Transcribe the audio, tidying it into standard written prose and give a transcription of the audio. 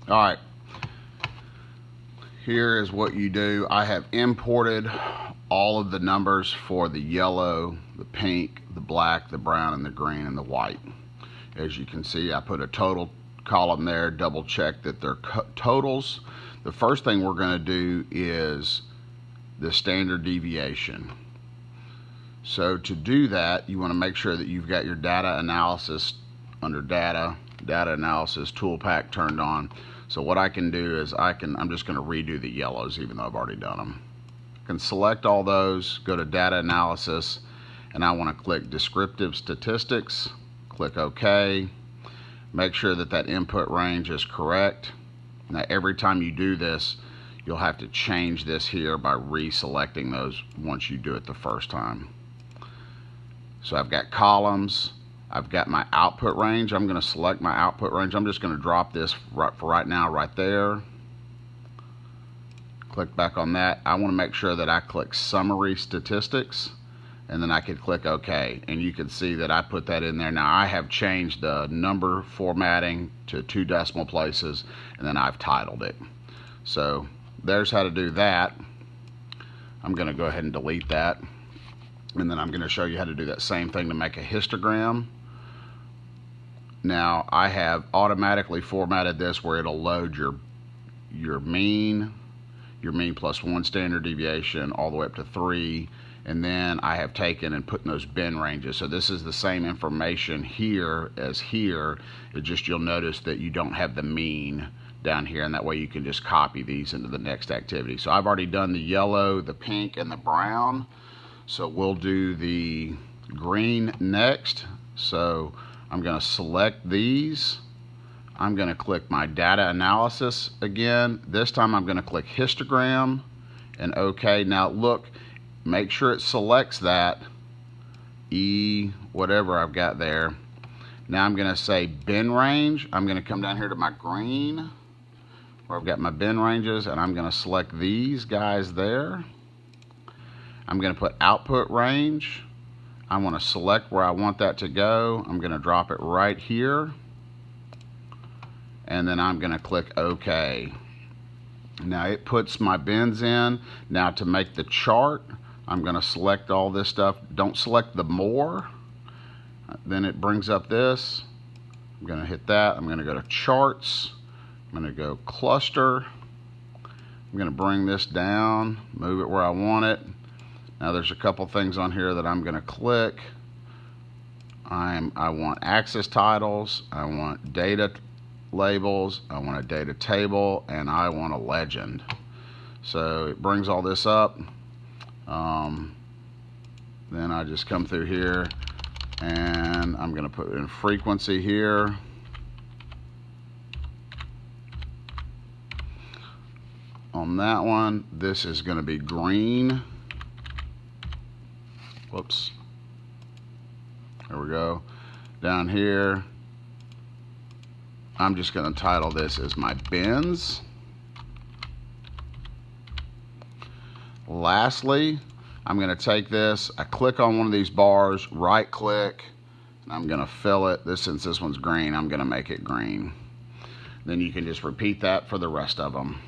All right, here is what you do. I have imported all of the numbers for the yellow, the pink, the black, the brown, and the green, and the white. As you can see, I put a total column there, double check that they're totals. The first thing we're going to do is the standard deviation. So to do that, you want to make sure that you've got your data analysis under data analysis tool pack turned on. So what I can do is I'm just going to redo the yellows even though I've already done them. I can select all those, go to data analysis, and I want to click Descriptive Statistics, click OK. Make sure that that input range is correct. Now every time you do this, you'll have to change this here by reselecting those once you do it the first time. So I've got columns, I've got my output range. I'm going to select my output range. I'm just going to drop this for right now right there. Click back on that. I want to make sure that I click Summary Statistics, and then I can click OK. And you can see that I put that in there. Now I have changed the number formatting to 2 decimal places, and then I've titled it. So there's how to do that. I'm going to go ahead and delete that. And then I'm going to show you how to do that same thing to make a histogram. Now I have automatically formatted this where it'll load your mean plus 1 standard deviation all the way up to 3, and then I have taken and put in those bin ranges. So this is the same information here as here. It just, you'll notice that you don't have the mean down here, and that way you can just copy these into the next activity. So I've already done the yellow, the pink, and the brown. So we'll do the green next. So I'm going to select these. I'm going to click my data analysis again. This time I'm going to click histogram and OK. Now look, make sure it selects that E, whatever I've got there. Now I'm going to say bin range. I'm going to come down here to my green where I've got my bin ranges, and I'm going to select these guys there. I'm going to put output range. I want to select where I want that to go. I'm going to drop it right here, and then I'm going to click OK. Now it puts my bins in. Now to make the chart, I'm going to select all this stuff. Don't select the more. Then it brings up this. I'm going to hit that. I'm going to go to charts. I'm going to go cluster. I'm going to bring this down, move it where I want it. Now there's a couple things on here that I'm going to click. I want axis titles, I want data labels, I want a data table, and I want a legend. So it brings all this up. Then I just come through here, and I'm going to put in frequency here. On that one, this is going to be green. Whoops. There we go. Down here, I'm just going to title this as my bins. Lastly, I'm going to take this, I click on one of these bars, right click, and I'm going to fill it. Since this one's green, I'm going to make it green. Then you can just repeat that for the rest of them.